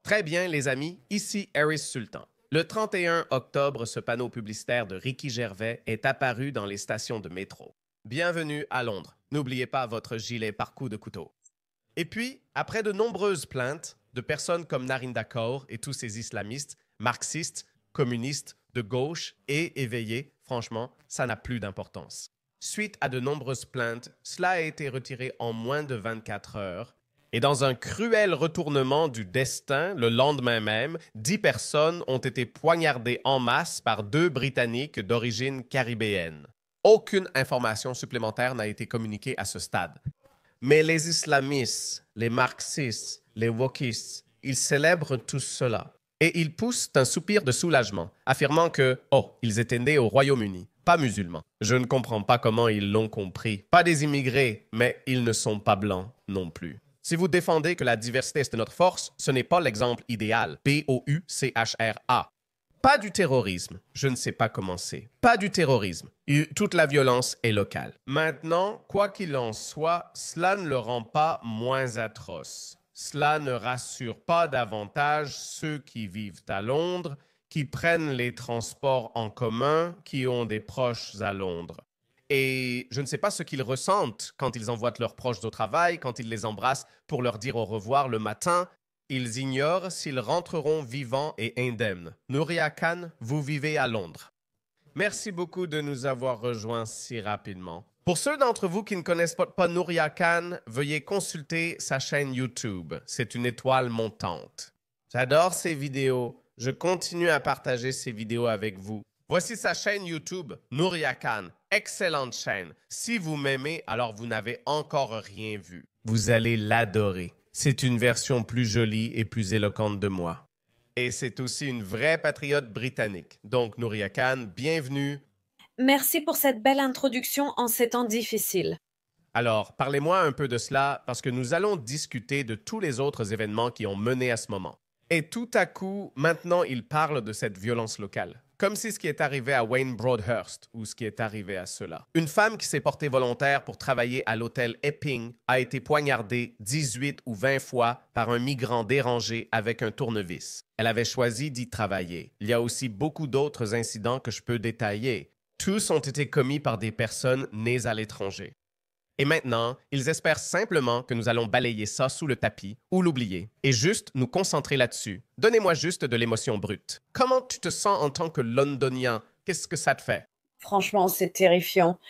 Très bien, les amis, ici Harris Sultan. Le 31 octobre, ce panneau publicitaire de Ricky Gervais est apparu dans les stations de métro. Bienvenue à Londres. N'oubliez pas votre gilet par coup de couteau. Et puis, après de nombreuses plaintes de personnes comme Narinda Kaur et tous ces islamistes, marxistes, communistes, de gauche et éveillés, franchement, ça n'a plus d'importance. Suite à de nombreuses plaintes, cela a été retiré en moins de 24 heures. Et dans un cruel retournement du destin, le lendemain même, 10 personnes ont été poignardées en masse par 2 Britanniques d'origine caribéenne. Aucune information supplémentaire n'a été communiquée à ce stade. Mais les islamistes, les marxistes, les wokistes, ils célèbrent tout cela. Et ils poussent un soupir de soulagement, affirmant que, ils étaient nés au Royaume-Uni, pas musulmans. Je ne comprends pas comment ils l'ont compris. Pas des immigrés, mais ils ne sont pas blancs non plus. Si vous défendez que la diversité est notre force, ce n'est pas l'exemple idéal. BOUCHRA. Pas du terrorisme. Je ne sais pas comment c'est. Pas du terrorisme. Toute la violence est locale. Maintenant, quoi qu'il en soit, cela ne le rend pas moins atroce. Cela ne rassure pas davantage ceux qui vivent à Londres, qui prennent les transports en commun, qui ont des proches à Londres. Et je ne sais pas ce qu'ils ressentent quand ils envoient leurs proches au travail, quand ils les embrassent pour leur dire au revoir le matin. Ils ignorent s'ils rentreront vivants et indemnes. Nouria Khan, vous vivez à Londres. Merci beaucoup de nous avoir rejoints si rapidement. Pour ceux d'entre vous qui ne connaissent pas Nouria Khan, veuillez consulter sa chaîne YouTube. C'est une étoile montante. J'adore ses vidéos. Je continue à partager ses vidéos avec vous. Voici sa chaîne YouTube, Nouria Khan. Excellente chaîne. Si vous m'aimez, alors vous n'avez encore rien vu. Vous allez l'adorer. C'est une version plus jolie et plus éloquente de moi. Et c'est aussi une vraie patriote britannique. Donc, Nouria Khan, bienvenue. Merci pour cette belle introduction en ces temps difficiles. Alors, parlez-moi un peu de cela parce que nous allons discuter de tous les autres événements qui ont mené à ce moment. Et tout à coup, maintenant, il parle de cette violence locale. Comme si ce qui est arrivé à Wayne Broadhurst ou ce qui est arrivé à cela. Une femme qui s'est portée volontaire pour travailler à l'hôtel Epping a été poignardée 18 ou 20 fois par un migrant dérangé avec un tournevis. Elle avait choisi d'y travailler. Il y a aussi beaucoup d'autres incidents que je peux détailler. Tous ont été commis par des personnes nées à l'étranger. Et maintenant, ils espèrent simplement que nous allons balayer ça sous le tapis ou l'oublier et juste nous concentrer là-dessus. Donnez-moi juste de l'émotion brute. Comment tu te sens en tant que Londonien? Qu'est-ce que ça te fait? Franchement, c'est terrifiant.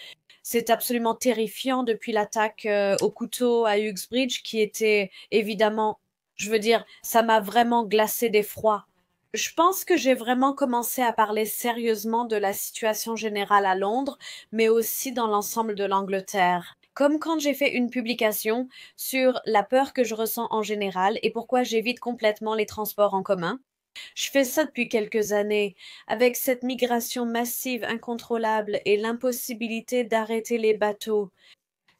C'est absolument terrifiant depuis l'attaque au couteau à Uxbridge qui était évidemment, je veux dire, ça m'a vraiment glacé d'effroi. Je pense que j'ai vraiment commencé à parler sérieusement de la situation générale à Londres, mais aussi dans l'ensemble de l'Angleterre. Comme quand j'ai fait une publication sur la peur que je ressens en général et pourquoi j'évite complètement les transports en commun. Je fais ça depuis quelques années. Avec cette migration massive, incontrôlable et l'impossibilité d'arrêter les bateaux.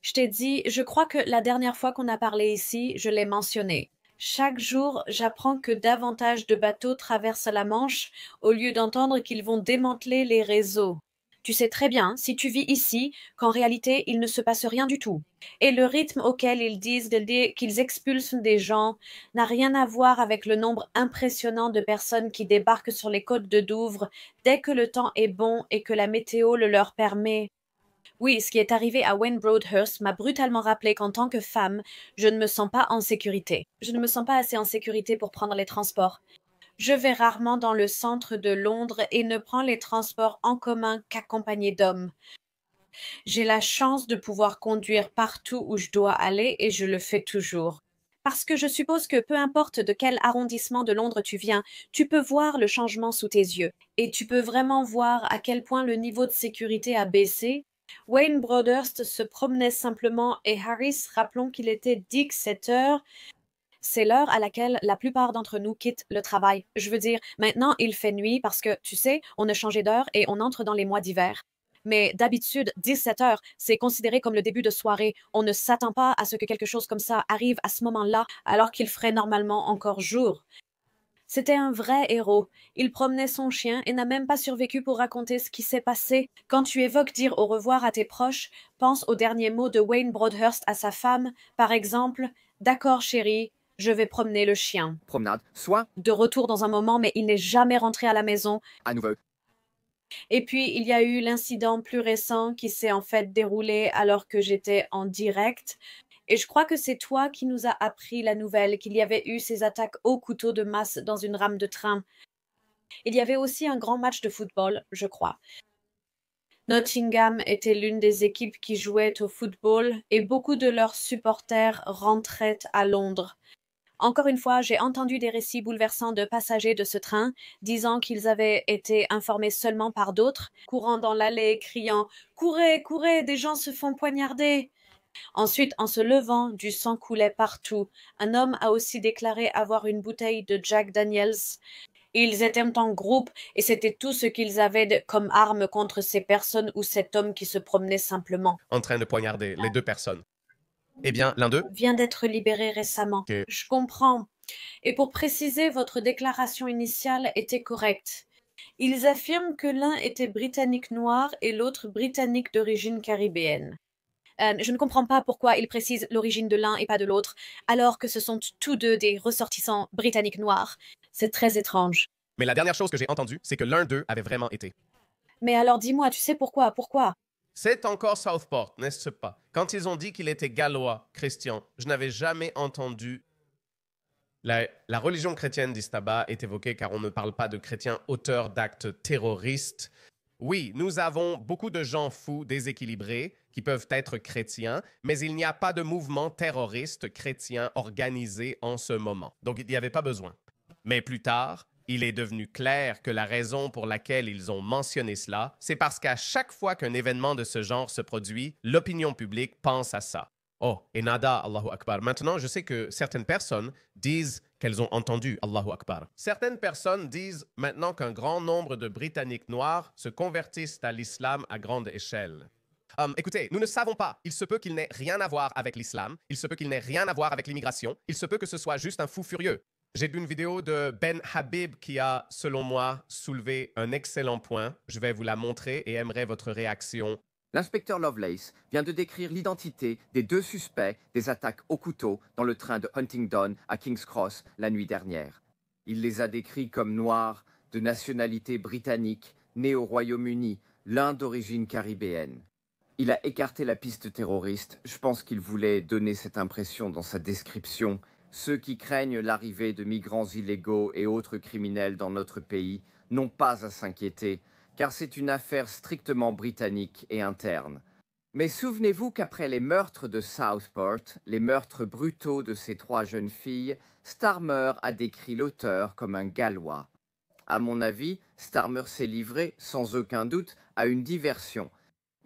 Je t'ai dit, je crois que la dernière fois qu'on a parlé ici, je l'ai mentionné. Chaque jour, j'apprends que davantage de bateaux traversent la Manche au lieu d'entendre qu'ils vont démanteler les réseaux. Tu sais très bien, si tu vis ici, qu'en réalité, il ne se passe rien du tout. Et le rythme auquel ils disent qu'ils expulsent des gens n'a rien à voir avec le nombre impressionnant de personnes qui débarquent sur les côtes de Douvres dès que le temps est bon et que la météo le leur permet. Oui, ce qui est arrivé à Wayne Broadhurst m'a brutalement rappelé qu'en tant que femme, je ne me sens pas en sécurité. Je ne me sens pas assez en sécurité pour prendre les transports. Je vais rarement dans le centre de Londres et ne prends les transports en commun qu'accompagnée d'hommes. J'ai la chance de pouvoir conduire partout où je dois aller et je le fais toujours. Parce que je suppose que peu importe de quel arrondissement de Londres tu viens, tu peux voir le changement sous tes yeux. Et tu peux vraiment voir à quel point le niveau de sécurité a baissé. Wayne Broadhurst se promenait simplement et Harris, rappelons qu'il était 17 heures. C'est l'heure à laquelle la plupart d'entre nous quittent le travail. Je veux dire, maintenant il fait nuit parce que, tu sais, on a changé d'heure et on entre dans les mois d'hiver. Mais d'habitude, 17 heures, c'est considéré comme le début de soirée. On ne s'attend pas à ce que quelque chose comme ça arrive à ce moment-là, alors qu'il ferait normalement encore jour. C'était un vrai héros. Il promenait son chien et n'a même pas survécu pour raconter ce qui s'est passé. Quand tu évoques dire au revoir à tes proches, pense aux derniers mots de Wayne Broadhurst à sa femme, par exemple, « D'accord, chérie, Je vais promener le chien. promenade, soit De retour dans un moment, mais il n'est jamais rentré à la maison. à nouveau. Et puis, il y a eu l'incident plus récent qui s'est en fait déroulé alors que j'étais en direct. Et je crois que c'est toi qui nous as appris la nouvelle qu'il y avait eu ces attaques au couteau de masse dans une rame de train. Il y avait aussi un grand match de football, je crois. Nottingham était l'une des équipes qui jouait au football et beaucoup de leurs supporters rentraient à Londres. Encore une fois, j'ai entendu des récits bouleversants de passagers de ce train, disant qu'ils avaient été informés seulement par d'autres, courant dans l'allée, criant « Courez, courez, des gens se font poignarder !» Ensuite, en se levant, du sang coulait partout. Un homme a aussi déclaré avoir une bouteille de Jack Daniels. Ils étaient en groupe et c'était tout ce qu'ils avaient comme arme contre ces personnes ou cet homme qui se promenait simplement. En train de poignarder les deux personnes. Eh bien, l'un d'eux Vient d'être libéré récemment. Ok. Je comprends. Et pour préciser, votre déclaration initiale était correcte. Ils affirment que l'un était britannique noir et l'autre britannique d'origine caribéenne. Je ne comprends pas pourquoi ils précisent l'origine de l'un et pas de l'autre, alors que ce sont tous deux des ressortissants britanniques noirs. C'est très étrange. Mais la dernière chose que j'ai entendue, c'est que l'un d'eux avait vraiment été. Mais alors dis-moi, tu sais pourquoi? C'est encore Southport, n'est-ce pas? Quand ils ont dit qu'il était gallois, chrétien, je n'avais jamais entendu. La religion chrétienne d'Istaba est évoquée car on ne parle pas de chrétiens auteurs d'actes terroristes. Oui, nous avons beaucoup de gens fous, déséquilibrés, qui peuvent être chrétiens, mais il n'y a pas de mouvement terroriste chrétien organisé en ce moment. Donc il n'y avait pas besoin. Mais plus tard, il est devenu clair que la raison pour laquelle ils ont mentionné cela, c'est parce qu'à chaque fois qu'un événement de ce genre se produit, l'opinion publique pense à ça. Oh, et nada, Allahu Akbar. Maintenant, je sais que certaines personnes disent qu'elles ont entendu Allahu Akbar. Certaines personnes disent maintenant qu'un grand nombre de Britanniques noirs se convertissent à l'islam à grande échelle. Écoutez, nous ne savons pas. Il se peut qu'il n'ait rien à voir avec l'islam. Il se peut qu'il n'ait rien à voir avec l'immigration. Il se peut que ce soit juste un fou furieux. J'ai vu une vidéo de Ben Habib qui a, selon moi, soulevé un excellent point. Je vais vous la montrer et aimerais votre réaction. L'inspecteur Lovelace vient de décrire l'identité des deux suspects des attaques au couteau dans le train de Huntingdon à King's Cross la nuit dernière. Il les a décrits comme noirs, de nationalité britannique, nés au Royaume-Uni, l'un d'origine caribéenne. Il a écarté la piste terroriste. Je pense qu'il voulait donner cette impression dans sa description. Ceux qui craignent l'arrivée de migrants illégaux et autres criminels dans notre pays n'ont pas à s'inquiéter, car c'est une affaire strictement britannique et interne. Mais souvenez-vous qu'après les meurtres de Southport, les meurtres brutaux de ces trois jeunes filles, Starmer a décrit l'auteur comme un Gallois. À mon avis, Starmer s'est livré, sans aucun doute, à une diversion.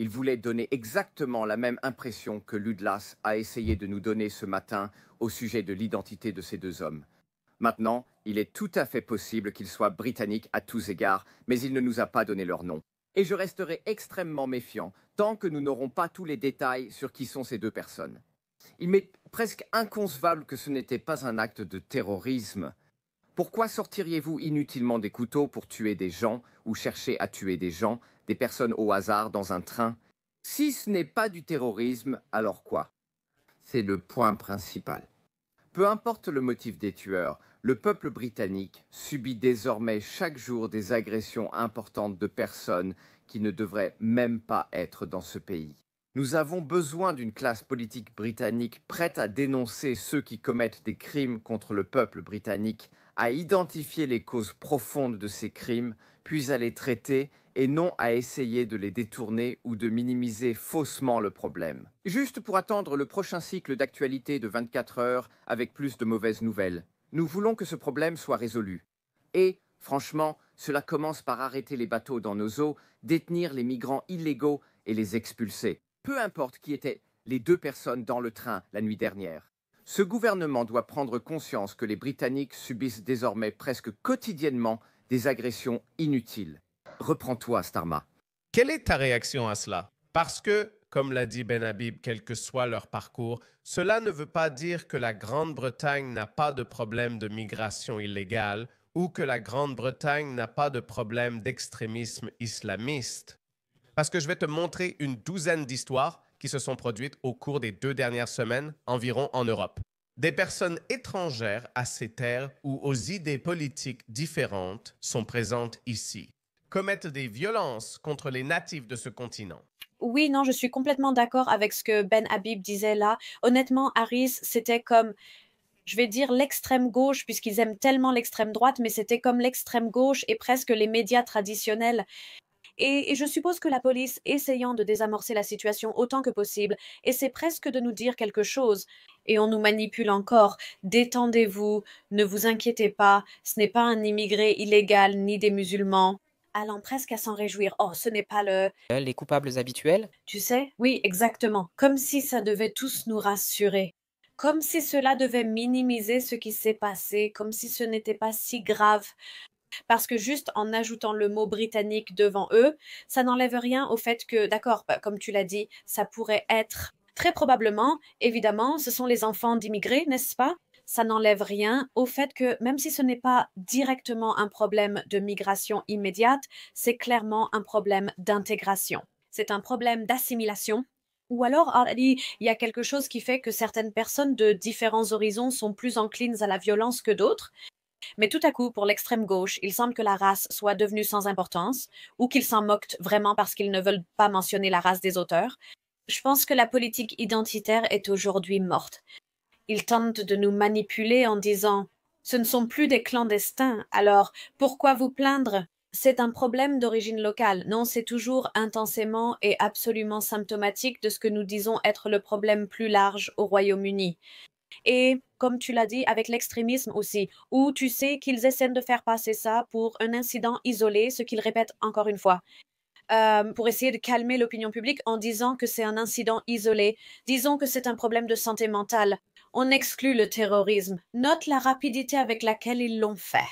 Il voulait donner exactement la même impression que Ludlas a essayé de nous donner ce matin au sujet de l'identité de ces deux hommes. Maintenant, il est tout à fait possible qu'ils soient britanniques à tous égards, mais il ne nous a pas donné leur nom. Et je resterai extrêmement méfiant tant que nous n'aurons pas tous les détails sur qui sont ces deux personnes. Il m'est presque inconcevable que ce n'était pas un acte de terrorisme. Pourquoi sortiriez-vous inutilement des couteaux pour tuer des gens ou chercher à tuer des gens, des personnes au hasard dans un train? Si ce n'est pas du terrorisme, alors quoi? C'est le point principal. Peu importe le motif des tueurs, le peuple britannique subit désormais chaque jour des agressions importantes de personnes qui ne devraient même pas être dans ce pays. Nous avons besoin d'une classe politique britannique prête à dénoncer ceux qui commettent des crimes contre le peuple britannique, à identifier les causes profondes de ces crimes, puis à les traiter et non à essayer de les détourner ou de minimiser faussement le problème. Juste pour attendre le prochain cycle d'actualité de 24 heures avec plus de mauvaises nouvelles. Nous voulons que ce problème soit résolu. Et, franchement, cela commence par arrêter les bateaux dans nos eaux, détenir les migrants illégaux et les expulser. Peu importe qui étaient les deux personnes dans le train la nuit dernière. Ce gouvernement doit prendre conscience que les Britanniques subissent désormais presque quotidiennement des agressions inutiles. Reprends-toi, Starma. Quelle est ta réaction à cela? Parce que, comme l'a dit Ben Habib, quel que soit leur parcours, cela ne veut pas dire que la Grande-Bretagne n'a pas de problème de migration illégale ou que la Grande-Bretagne n'a pas de problème d'extrémisme islamiste. Parce que je vais te montrer une douzaine d'histoires qui se sont produites au cours des 2 dernières semaines environ en Europe. Des personnes étrangères à ces terres ou aux idées politiques différentes sont présentes ici, commettent des violences contre les natifs de ce continent. Oui, non, je suis complètement d'accord avec ce que Ben Habib disait là. Honnêtement, Harris, c'était comme, je vais dire l'extrême gauche, puisqu'ils aiment tellement l'extrême droite, mais c'était comme l'extrême gauche et presque les médias traditionnels. Et je suppose que la police, essayant de désamorcer la situation autant que possible, essaie presque de nous dire quelque chose. Et on nous manipule encore. Détendez-vous, ne vous inquiétez pas, ce n'est pas un immigré illégal ni des musulmans. Allant presque à s'en réjouir. Oh, ce n'est pas le... Les coupables habituels? Tu sais? Oui, exactement. Comme si ça devait tous nous rassurer. Comme si cela devait minimiser ce qui s'est passé, comme si ce n'était pas si grave. Parce que juste en ajoutant le mot britannique devant eux, ça n'enlève rien au fait que, d'accord, comme tu l'as dit, ça pourrait être très probablement, évidemment, ce sont les enfants d'immigrés, n'est-ce pas? Ça n'enlève rien au fait que même si ce n'est pas directement un problème de migration immédiate, c'est clairement un problème d'intégration. C'est un problème d'assimilation. Ou alors, il y a quelque chose qui fait que certaines personnes de différents horizons sont plus enclines à la violence que d'autres. Mais tout à coup, pour l'extrême gauche, il semble que la race soit devenue sans importance, ou qu'ils s'en moquent vraiment parce qu'ils ne veulent pas mentionner la race des auteurs. Je pense que la politique identitaire est aujourd'hui morte. Ils tentent de nous manipuler en disant « Ce ne sont plus des clandestins, alors pourquoi vous plaindre ?» C'est un problème d'origine locale. Non, c'est toujours intensément et absolument symptomatique de ce que nous disons être le problème plus large au Royaume-Uni. Et comme tu l'as dit, avec l'extrémisme aussi, où tu sais qu'ils essaient de faire passer ça pour un incident isolé, ce qu'ils répètent encore une fois, pour essayer de calmer l'opinion publique en disant que c'est un incident isolé. Disons que c'est un problème de santé mentale. On exclut le terrorisme. Note la rapidité avec laquelle ils l'ont fait.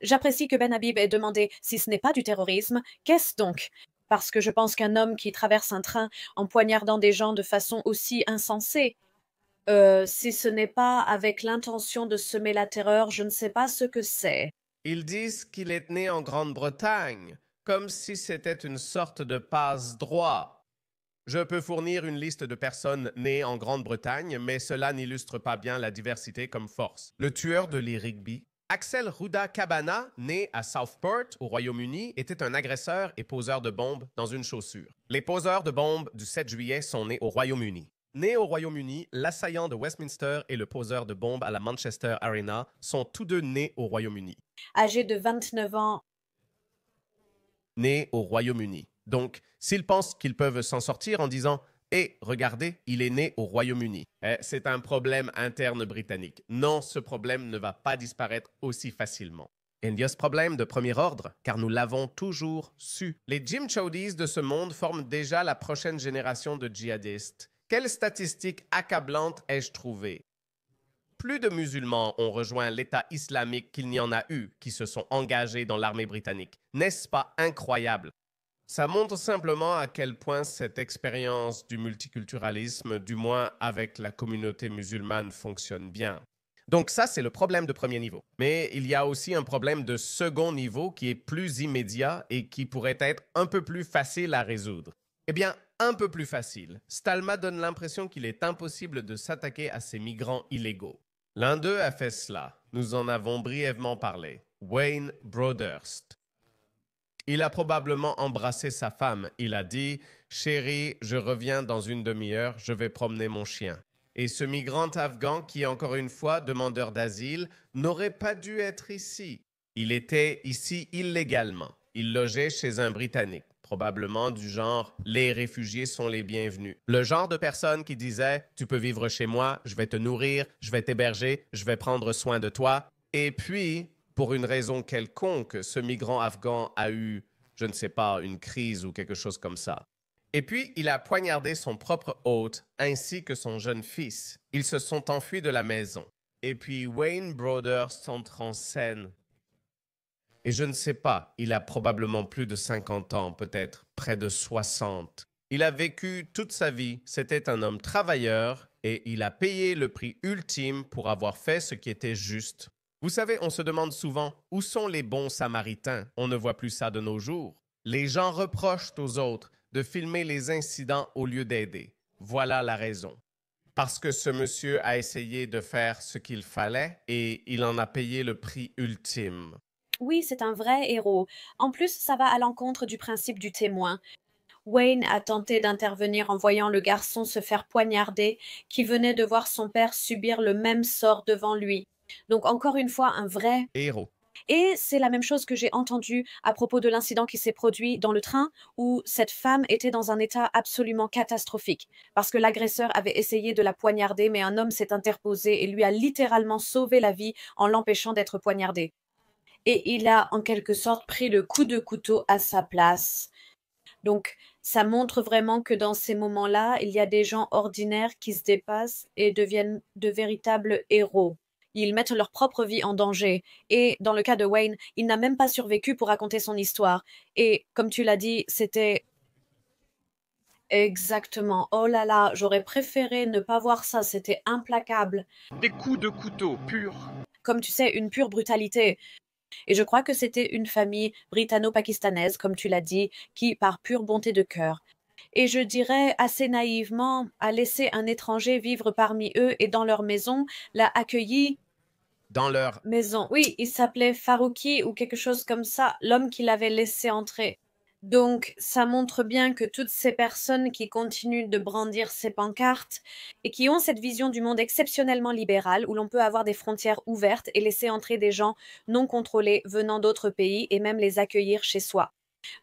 J'apprécie que Ben Habib ait demandé si ce n'est pas du terrorisme, qu'est-ce donc? Parce que je pense qu'un homme qui traverse un train en poignardant des gens de façon aussi insensée, si ce n'est pas avec l'intention de semer la terreur, je ne sais pas ce que c'est. Ils disent qu'il est né en Grande-Bretagne, comme si c'était une sorte de passe-droit. Je peux fournir une liste de personnes nées en Grande-Bretagne, mais cela n'illustre pas bien la diversité comme force. Le tueur de Lee Rigby, Axel Ruda-Cabana, né à Southport, au Royaume-Uni, était un agresseur et poseur de bombes dans une chaussure. Les poseurs de bombes du 7 juillet sont nés au Royaume-Uni. Né au Royaume-Uni, l'assaillant de Westminster et le poseur de bombes à la Manchester Arena sont tous deux nés au Royaume-Uni. Âgé de 29 ans. Nés au Royaume-Uni. Donc, s'ils pensent qu'ils peuvent s'en sortir en disant « Eh, regardez, il est né au Royaume-Uni », c'est un problème interne britannique. Non, ce problème ne va pas disparaître aussi facilement. Il y a ce problème de premier ordre, car nous l'avons toujours su. Les Jim Chaudhys de ce monde forment déjà la prochaine génération de djihadistes. Quelle statistique accablante ai-je trouvée? Plus de musulmans ont rejoint l'État islamique qu'il n'y en a eu qui se sont engagés dans l'armée britannique. N'est-ce pas incroyable? Ça montre simplement à quel point cette expérience du multiculturalisme, du moins avec la communauté musulmane, fonctionne bien. Donc ça, c'est le problème de premier niveau. Mais il y a aussi un problème de second niveau qui est plus immédiat et qui pourrait être un peu plus facile à résoudre. Eh bien, un peu plus facile. Stalma donne l'impression qu'il est impossible de s'attaquer à ces migrants illégaux. L'un d'eux a fait cela. Nous en avons brièvement parlé. Wayne Broadhurst. Il a probablement embrassé sa femme. Il a dit « Chérie, je reviens dans une demi-heure, je vais promener mon chien. » Et ce migrant afghan qui, encore une fois, demandeur d'asile, n'aurait pas dû être ici. Il était ici illégalement. Il logeait chez un Britannique. Probablement du genre « les réfugiés sont les bienvenus ». Le genre de personne qui disait « tu peux vivre chez moi, je vais te nourrir, je vais t'héberger, je vais prendre soin de toi ». Et puis, pour une raison quelconque, ce migrant afghan a eu, je ne sais pas, une crise ou quelque chose comme ça. Et puis, il a poignardé son propre hôte ainsi que son jeune fils. Ils se sont enfuis de la maison. Et puis, Wayne Broadhurst entre en scène. Et je ne sais pas, il a probablement plus de 50 ans, peut-être près de 60. Il a vécu toute sa vie, c'était un homme travailleur et il a payé le prix ultime pour avoir fait ce qui était juste. Vous savez, on se demande souvent, où sont les bons samaritains? On ne voit plus ça de nos jours. Les gens reprochent aux autres de filmer les incidents au lieu d'aider. Voilà la raison. Parce que ce monsieur a essayé de faire ce qu'il fallait et il en a payé le prix ultime. Oui, c'est un vrai héros. En plus, ça va à l'encontre du principe du témoin. Wayne a tenté d'intervenir en voyant le garçon se faire poignarder, qui venait de voir son père subir le même sort devant lui. Donc encore une fois, un vrai. Héros. Et c'est la même chose que j'ai entendu à propos de l'incident qui s'est produit dans le train où cette femme était dans un état absolument catastrophique parce que l'agresseur avait essayé de la poignarder mais un homme s'est interposé et lui a littéralement sauvé la vie en l'empêchant d'être poignardé. Et il a en quelque sorte pris le coup de couteau à sa place. Donc ça montre vraiment que dans ces moments-là, il y a des gens ordinaires qui se dépassent et deviennent de véritables héros. Ils mettent leur propre vie en danger. Et dans le cas de Wayne, il n'a même pas survécu pour raconter son histoire. Et comme tu l'as dit, c'était exactement. Oh là là, j'aurais préféré ne pas voir ça, c'était implacable. Des coups de couteau purs. Comme tu sais, une pure brutalité. Et je crois que c'était une famille britanno-pakistanaise, comme tu l'as dit, qui, par pure bonté de cœur, et je dirais assez naïvement, a laissé un étranger vivre parmi eux et dans leur maison, l'a accueilli. Dans leur Maison. Oui, il s'appelait Farouki ou quelque chose comme ça, l'homme qui l'avait laissé entrer. Donc, ça montre bien que toutes ces personnes qui continuent de brandir ces pancartes et qui ont cette vision du monde exceptionnellement libérale où l'on peut avoir des frontières ouvertes et laisser entrer des gens non contrôlés venant d'autres pays et même les accueillir chez soi.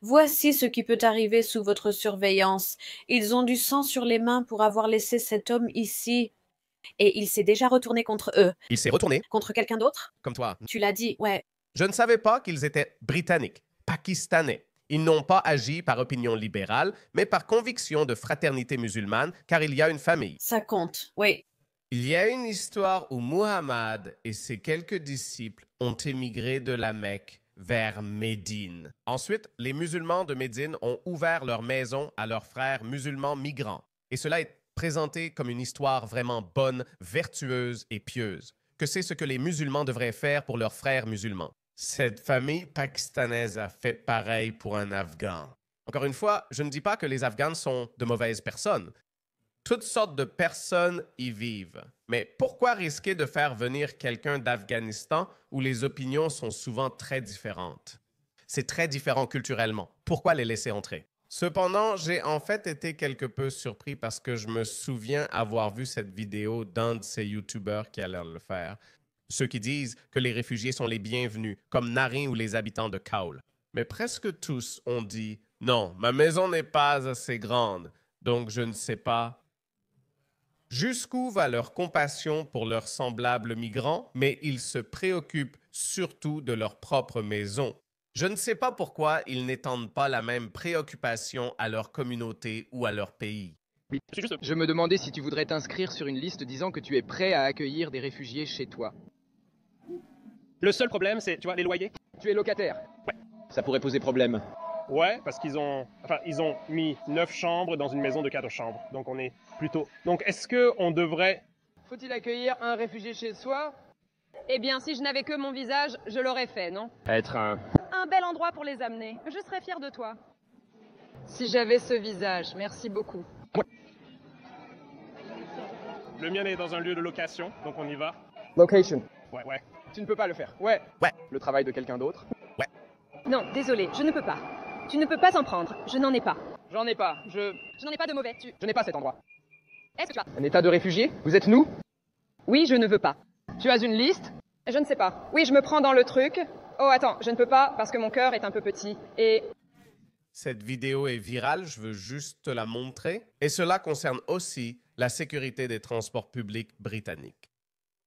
Voici ce qui peut arriver sous votre surveillance. Ils ont du sang sur les mains pour avoir laissé cet homme ici. Et il s'est déjà retourné contre eux. Il s'est retourné. Contre quelqu'un d'autre? Comme toi. Tu l'as dit, ouais. Je ne savais pas qu'ils étaient britanniques, pakistanais. Ils n'ont pas agi par opinion libérale, mais par conviction de fraternité musulmane, car il y a une famille. Ça compte, oui. Il y a une histoire où Muhammad et ses quelques disciples ont émigré de la Mecque vers Médine. Ensuite, les musulmans de Médine ont ouvert leur maison à leurs frères musulmans migrants. Et cela est présenté comme une histoire vraiment bonne, vertueuse et pieuse, que c'est ce que les musulmans devraient faire pour leurs frères musulmans. Cette famille pakistanaise a fait pareil pour un Afghan. Encore une fois, je ne dis pas que les Afghans sont de mauvaises personnes. Toutes sortes de personnes y vivent. Mais pourquoi risquer de faire venir quelqu'un d'Afghanistan où les opinions sont souvent très différentes? C'est très différent culturellement. Pourquoi les laisser entrer? Cependant, j'ai en fait été quelque peu surpris parce que je me souviens avoir vu cette vidéo d'un de ces YouTubers qui allait le faire. Ceux qui disent que les réfugiés sont les bienvenus, comme Narin ou les habitants de Kaul. Mais presque tous ont dit « Non, ma maison n'est pas assez grande, donc je ne sais pas. » Jusqu'où va leur compassion pour leurs semblables migrants, mais ils se préoccupent surtout de leur propre maison. Je ne sais pas pourquoi ils n'étendent pas la même préoccupation à leur communauté ou à leur pays. Je me demandais si tu voudrais t'inscrire sur une liste disant que tu es prêt à accueillir des réfugiés chez toi. Le seul problème, c'est, tu vois, les loyers. Tu es locataire. Ouais. Ça pourrait poser problème. Ouais, parce qu'ils ont mis 9 chambres dans une maison de 4 chambres. Donc on est plutôt... Donc est-ce qu'on devrait... Faut-il accueillir un réfugié chez soi? Eh bien, si je n'avais que mon visage, je l'aurais fait, non? Être un... Un bel endroit pour les amener. Je serais fière de toi. Si j'avais ce visage, merci beaucoup. Le mien est dans un lieu de location, donc on y va. Location. Ouais. Tu ne peux pas le faire. Ouais. Le travail de quelqu'un d'autre. Non, désolé, je ne peux pas. Tu ne peux pas en prendre. Je n'en ai pas. J'en ai pas. Je n'en ai pas de mauvais. Je n'ai pas cet endroit. Est-ce que tu as... Un état de réfugié? Vous êtes nous? Oui, je ne veux pas. Tu as une liste? Je ne sais pas. Oui, je me prends dans le truc. Oh, attends, je ne peux pas parce que mon cœur est un peu petit. Et... Cette vidéo est virale, je veux juste te la montrer. Et cela concerne aussi la sécurité des transports publics britanniques.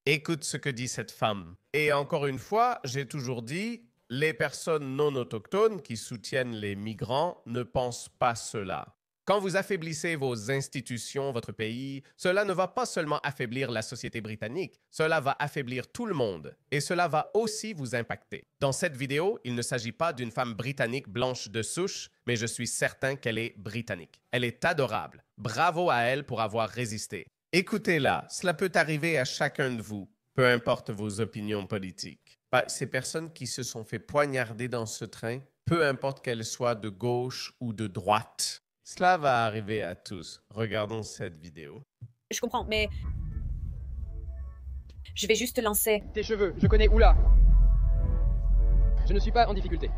Écoute ce que dit cette femme. Et encore une fois, j'ai toujours dit, les personnes non autochtones qui soutiennent les migrants ne pensent pas cela. Quand vous affaiblissez vos institutions, votre pays, cela ne va pas seulement affaiblir la société britannique, cela va affaiblir tout le monde et cela va aussi vous impacter. Dans cette vidéo, il ne s'agit pas d'une femme britannique blanche de souche, mais je suis certain qu'elle est britannique. Elle est adorable. Bravo à elle pour avoir résisté. Écoutez-la, cela peut arriver à chacun de vous, peu importe vos opinions politiques. Ces personnes qui se sont fait poignarder dans ce train, peu importe qu'elles soient de gauche ou de droite, cela va arriver à tous. Regardons cette vidéo. Je comprends, mais... Je vais juste lancer. Tes cheveux, je connais. Oula. Je ne suis pas en difficulté.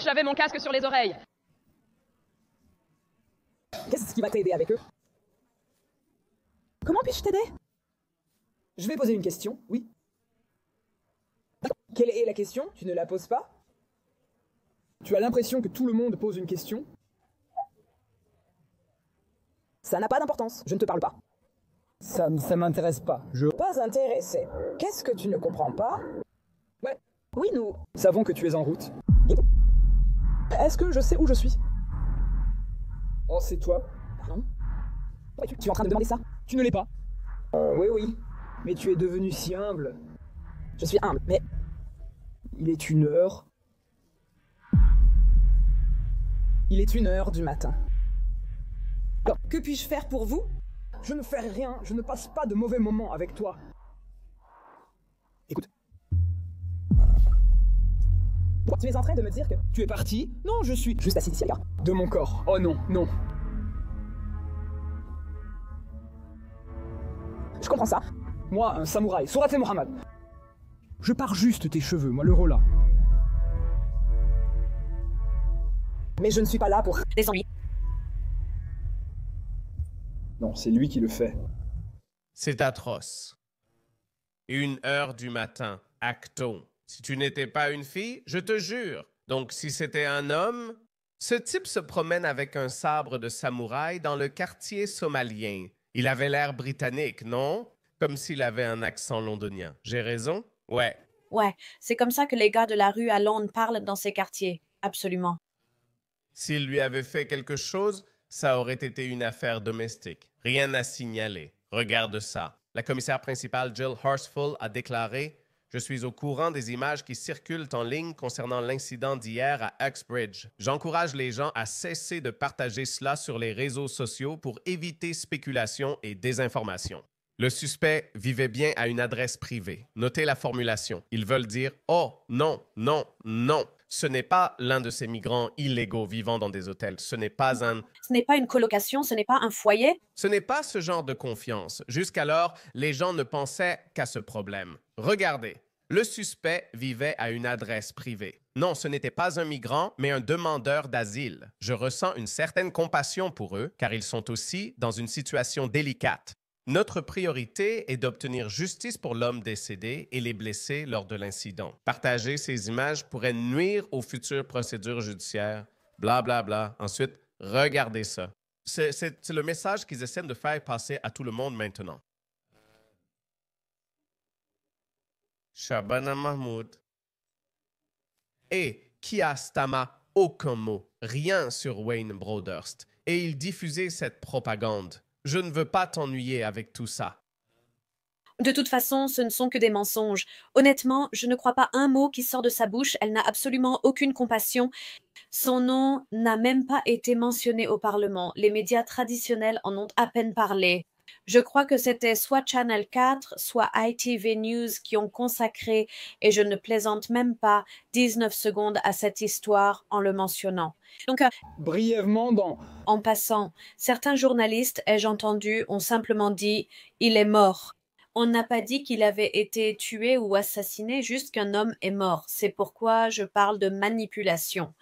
J'avais mon casque sur les oreilles. Qu'est-ce qui va t'aider avec eux? Comment puis-je t'aider? Je vais poser une question, oui. Quelle est la question? Tu ne la poses pas? Tu as l'impression que tout le monde pose une question? Ça n'a pas d'importance, je ne te parle pas. Ça m'intéresse pas. Pas intéressé. Qu'est-ce que tu ne comprends pas? Ouais. Oui, nous savons que tu es en route. Est-ce que je sais où je suis? Oh, c'est toi. Pardon? Ouais, tu es en train de demander ça? Tu ne l'es pas. Oui. Mais tu es devenu si humble. Je suis humble, mais... Il est 1h. Il est 1h du matin. Alors, que puis-je faire pour vous? Je ne fais rien, je ne passe pas de mauvais moments avec toi. Écoute. Tu es en train de me dire que tu es parti? Non, je suis juste assis ici, regarde. De mon corps. Oh non, non. Je comprends ça. Moi, un samouraï, Sourate Mohammed. Je pars juste tes cheveux, moi le Rolla. Mais je ne suis pas là pour... Descends-lui. Non, c'est lui qui le fait. C'est atroce. 1h du matin, Acton. Si tu n'étais pas une fille, je te jure. Donc si c'était un homme... Ce type se promène avec un sabre de samouraï dans le quartier somalien. Il avait l'air britannique, non? Comme s'il avait un accent londonien. J'ai raison? Ouais. Ouais, c'est comme ça que les gars de la rue à Londres parlent dans ces quartiers. Absolument. S'il lui avait fait quelque chose, ça aurait été une affaire domestique. Rien à signaler. Regarde ça. La commissaire principale Jill Horsfall a déclaré « Je suis au courant des images qui circulent en ligne concernant l'incident d'hier à Uxbridge. J'encourage les gens à cesser de partager cela sur les réseaux sociaux pour éviter spéculation et désinformation. » Le suspect vivait bien à une adresse privée. Notez la formulation. Ils veulent dire « Oh, non, non, non ». Ce n'est pas l'un de ces migrants illégaux vivant dans des hôtels. Ce n'est pas un... Ce n'est pas une colocation, ce n'est pas un foyer. Ce n'est pas ce genre de confiance. Jusqu'alors, les gens ne pensaient qu'à ce problème. Regardez, le suspect vivait à une adresse privée. Non, ce n'était pas un migrant, mais un demandeur d'asile. Je ressens une certaine compassion pour eux, car ils sont aussi dans une situation délicate. Notre priorité est d'obtenir justice pour l'homme décédé et les blessés lors de l'incident. Partager ces images pourrait nuire aux futures procédures judiciaires. Bla, bla, bla. Ensuite, regardez ça. C'est le message qu'ils essaient de faire passer à tout le monde maintenant. Shabana Mahmoud. Et Kiastama, aucun mot, rien sur Wayne Broadhurst. Et il diffusait cette propagande. Je ne veux pas t'ennuyer avec tout ça. De toute façon, ce ne sont que des mensonges. Honnêtement, je ne crois pas un mot qui sort de sa bouche. Elle n'a absolument aucune compassion. Son nom n'a même pas été mentionné au Parlement. Les médias traditionnels en ont à peine parlé. Je crois que c'était soit Channel 4, soit ITV News qui ont consacré, et je ne plaisante même pas, 19 secondes à cette histoire en le mentionnant. Donc, Brièvement en passant, certains journalistes, ai-je entendu, ont simplement dit « il est mort ». On n'a pas dit qu'il avait été tué ou assassiné, juste qu'un homme est mort. C'est pourquoi je parle de manipulation.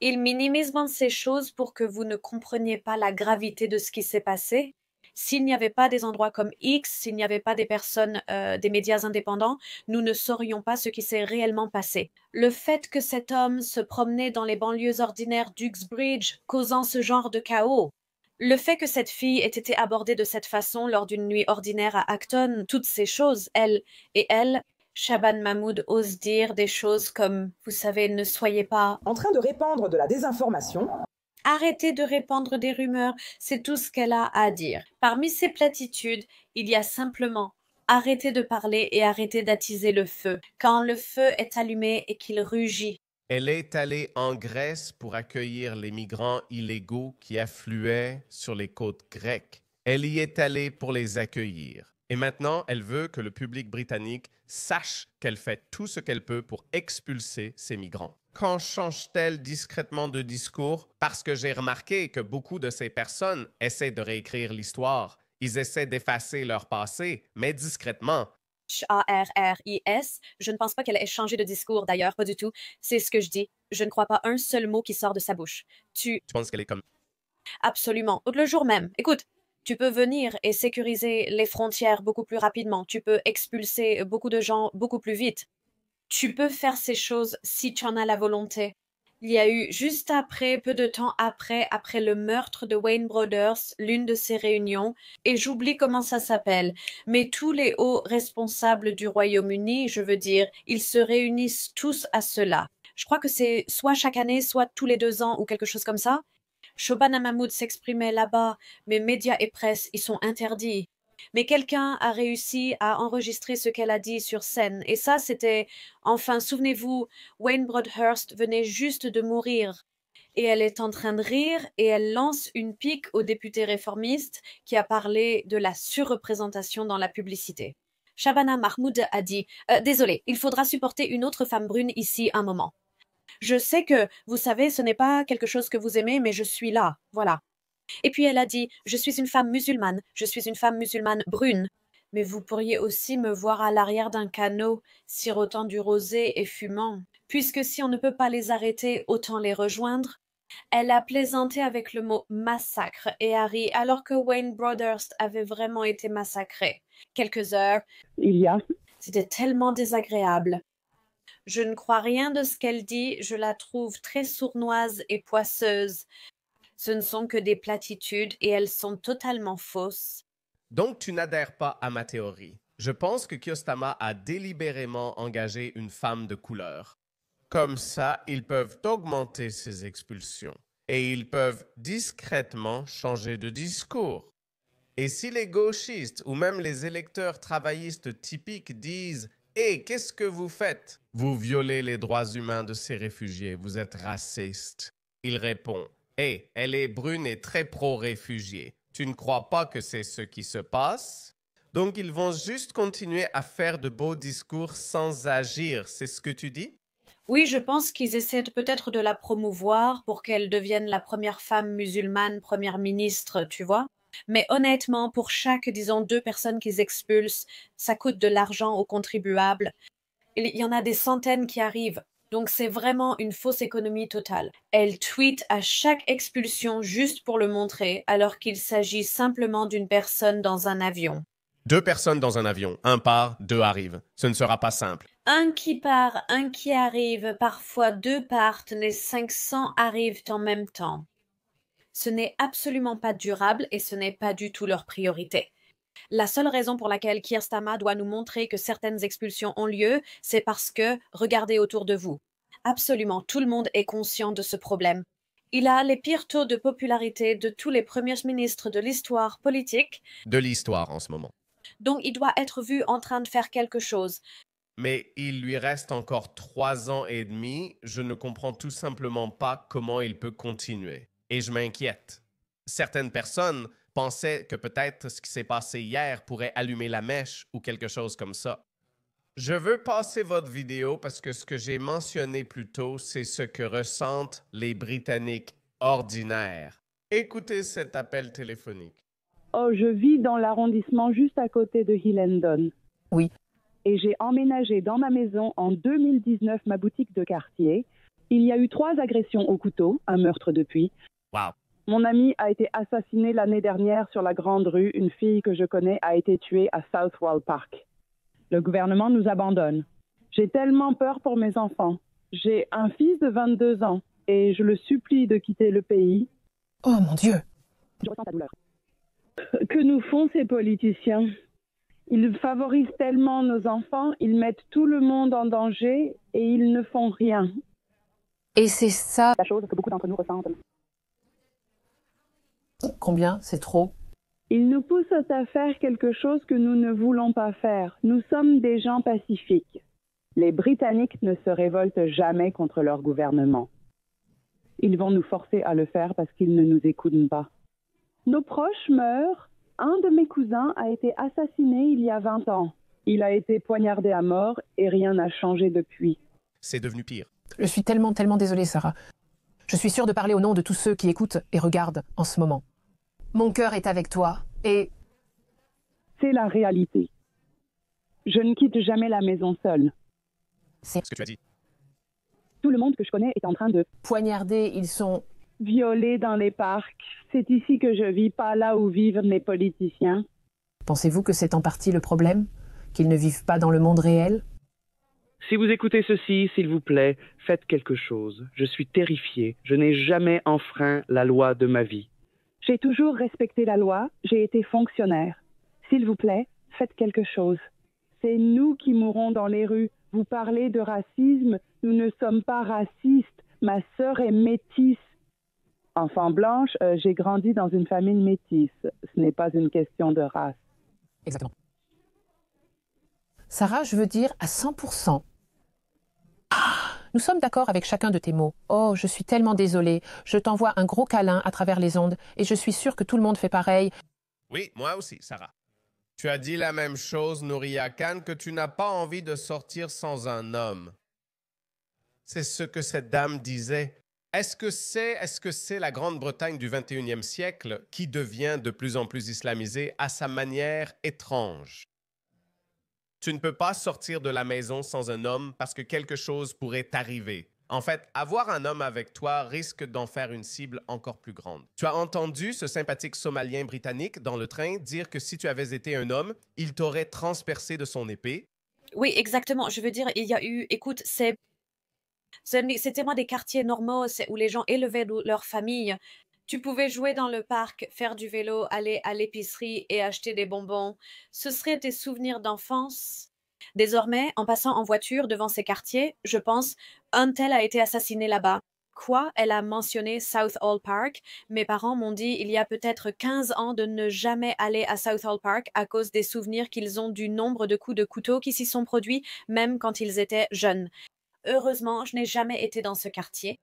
Ils minimisent ces choses pour que vous ne compreniez pas la gravité de ce qui s'est passé. S'il n'y avait pas des endroits comme X, s'il n'y avait pas des personnes, des médias indépendants, nous ne saurions pas ce qui s'est réellement passé. Le fait que cet homme se promenait dans les banlieues ordinaires d'Uxbridge, causant ce genre de chaos, le fait que cette fille ait été abordée de cette façon lors d'une nuit ordinaire à Acton, toutes ces choses, elle, Shaban Mahmoud ose dire des choses comme « Vous savez, ne soyez pas... » en train de répandre de la désinformation. Arrêtez de répandre des rumeurs, c'est tout ce qu'elle a à dire. Parmi ces platitudes, il y a simplement « Arrêtez de parler et arrêtez d'attiser le feu. Quand le feu est allumé et qu'il rugit. » Elle est allée en Grèce pour accueillir les migrants illégaux qui affluaient sur les côtes grecques. Elle y est allée pour les accueillir. Et maintenant, elle veut que le public britannique sache qu'elle fait tout ce qu'elle peut pour expulser ces migrants. Quand change-t-elle discrètement de discours? Parce que j'ai remarqué que beaucoup de ces personnes essaient de réécrire l'histoire. Ils essaient d'effacer leur passé, mais discrètement. H-A-R-R-I-S. Je ne pense pas qu'elle ait changé de discours, d'ailleurs, pas du tout. C'est ce que je dis. Je ne crois pas un seul mot qui sort de sa bouche. Tu penses qu'elle est comme... Absolument. Le jour même. Écoute, tu peux venir et sécuriser les frontières beaucoup plus rapidement. Tu peux expulser beaucoup de gens beaucoup plus vite. Tu peux faire ces choses si tu en as la volonté. Il y a eu juste après, peu de temps après le meurtre de Wayne Brothers, l'une de ces réunions, et j'oublie comment ça s'appelle, mais tous les hauts responsables du Royaume-Uni, je veux dire, ils se réunissent tous à cela. Je crois que c'est soit chaque année, soit tous les 2 ans ou quelque chose comme ça. Shobana Mahmood s'exprimait là-bas, mais médias et presse y sont interdits. Mais quelqu'un a réussi à enregistrer ce qu'elle a dit sur scène. Et ça, c'était... Enfin, souvenez-vous, Wayne Broadhurst venait juste de mourir. Et elle est en train de rire et elle lance une pique au député réformiste qui a parlé de la surreprésentation dans la publicité. Shabana Mahmood a dit « Désolé, il faudra supporter une autre femme brune ici un moment. Je sais que, vous savez, ce n'est pas quelque chose que vous aimez, mais je suis là, voilà. » Et puis elle a dit « Je suis une femme musulmane brune. Mais vous pourriez aussi me voir à l'arrière d'un canot, sirotant du rosé et fumant. Puisque si on ne peut pas les arrêter, autant les rejoindre. » Elle a plaisanté avec le mot « massacre » et a ri alors que Wayne Brothers avait vraiment été massacré. Quelques heures. C'était tellement désagréable. Je ne crois rien de ce qu'elle dit, je la trouve très sournoise et poisseuse. Ce ne sont que des platitudes et elles sont totalement fausses. Donc, tu n'adhères pas à ma théorie. Je pense que Kyostama a délibérément engagé une femme de couleur. Comme ça, ils peuvent augmenter ces expulsions et ils peuvent discrètement changer de discours. Et si les gauchistes ou même les électeurs travaillistes typiques disent « Hé, qu'est-ce que vous faites? Vous violez les droits humains de ces réfugiés, vous êtes raciste. » Il répond « Hé, elle est brune et très pro-réfugiés. Tu ne crois pas que c'est ce qui se passe? » Donc ils vont juste continuer à faire de beaux discours sans agir, c'est ce que tu dis? Oui, je pense qu'ils essaient peut-être de la promouvoir pour qu'elle devienne la première femme musulmane première ministre, tu vois. Mais honnêtement, pour chaque, disons, 2 personnes qu'ils expulsent, ça coûte de l'argent aux contribuables. Il y en a des centaines qui arrivent. Donc c'est vraiment une fausse économie totale. Elle tweet à chaque expulsion juste pour le montrer, alors qu'il s'agit simplement d'une personne dans un avion. 2 personnes dans un avion, un part, 2 arrivent. Ce ne sera pas simple. Un qui part, un qui arrive, parfois 2 partent, les 500 arrivent en même temps. Ce n'est absolument pas durable et ce n'est pas du tout leur priorité. La seule raison pour laquelle Keir Starmer doit nous montrer que certaines expulsions ont lieu, c'est parce que, regardez autour de vous. Absolument tout le monde est conscient de ce problème. Il a les pires taux de popularité de tous les premiers ministres de l'histoire politique. De l'histoire en ce moment. Donc il doit être vu en train de faire quelque chose. Mais il lui reste encore 3 ans et demi. Je ne comprends tout simplement pas comment il peut continuer. Et je m'inquiète. Certaines personnes pensaient que peut-être ce qui s'est passé hier pourrait allumer la mèche ou quelque chose comme ça. Je veux passer votre vidéo parce que ce que j'ai mentionné plus tôt, c'est ce que ressentent les Britanniques ordinaires. Écoutez cet appel téléphonique. Oh, je vis dans l'arrondissement juste à côté de Hillendon. Oui. Et j'ai emménagé dans ma maison en 2019 ma boutique de quartier. Il y a eu 3 agressions au couteau, un meurtre depuis. Wow. Mon ami a été assassiné l'année dernière sur la Grande Rue. Une fille que je connais a été tuée à Southwell Park. Le gouvernement nous abandonne. J'ai tellement peur pour mes enfants. J'ai un fils de 22 ans et je le supplie de quitter le pays. Oh mon Dieu! Je ressens ta douleur. Que nous font ces politiciens? Ils favorisent tellement nos enfants, ils mettent tout le monde en danger et ils ne font rien. Et c'est ça La chose que beaucoup d'entre nous ressentent. Combien? C'est trop? Ils nous poussent à faire quelque chose que nous ne voulons pas faire. Nous sommes des gens pacifiques. Les Britanniques ne se révoltent jamais contre leur gouvernement. Ils vont nous forcer à le faire parce qu'ils ne nous écoutent pas. Nos proches meurent. Un de mes cousins a été assassiné il y a 20 ans. Il a été poignardé à mort et rien n'a changé depuis. C'est devenu pire. Je suis tellement désolée, Sarah. Je suis sûre de parler au nom de tous ceux qui écoutent et regardent en ce moment. Mon cœur est avec toi et... C'est la réalité. Je ne quitte jamais la maison seule. C'est ce que tu as dit. Tout le monde que je connais est en train de Poignardés, ils sont... violer dans les parcs. C'est ici que je vis, pas là où vivent mes politiciens. Pensez-vous que c'est en partie le problème? Qu'ils ne vivent pas dans le monde réel? Si vous écoutez ceci, s'il vous plaît, faites quelque chose. Je suis terrifié. Je n'ai jamais enfreint la loi de ma vie. J'ai toujours respecté la loi. J'ai été fonctionnaire. S'il vous plaît, faites quelque chose. C'est nous qui mourrons dans les rues. Vous parlez de racisme. Nous ne sommes pas racistes. Ma sœur est métisse. Enfant blanche, j'ai grandi dans une famille métisse. Ce n'est pas une question de race. Exactement. Sarah, je veux dire à 100%. Nous sommes d'accord avec chacun de tes mots. Oh, je suis tellement désolée. Je t'envoie un gros câlin à travers les ondes et je suis sûre que tout le monde fait pareil. Oui, moi aussi, Sarah. Tu as dit la même chose, Nouria Khan, que tu n'as pas envie de sortir sans un homme. C'est ce que cette dame disait. Est-ce que c'est la Grande-Bretagne du 21e siècle qui devient de plus en plus islamisée à sa manière étrange? Tu ne peux pas sortir de la maison sans un homme parce que quelque chose pourrait t'arriver. En fait, avoir un homme avec toi risque d'en faire une cible encore plus grande. Tu as entendu ce sympathique Somalien britannique dans le train dire que si tu avais été un homme, il t'aurait transpercé de son épée. Oui, exactement. Je veux dire, il y a eu... Écoute, c'était moi des quartiers normaux où les gens élevaient leur famille. Tu pouvais jouer dans le parc, faire du vélo, aller à l'épicerie et acheter des bonbons. Ce seraient tes souvenirs d'enfance. Désormais, en passant en voiture devant ces quartiers, je pense, un tel a été assassiné là-bas. Quoi? Elle a mentionné Southall Park. Mes parents m'ont dit il y a peut-être 15 ans de ne jamais aller à Southall Park à cause des souvenirs qu'ils ont du nombre de coups de couteau qui s'y sont produits, même quand ils étaient jeunes. Heureusement, je n'ai jamais été dans ce quartier.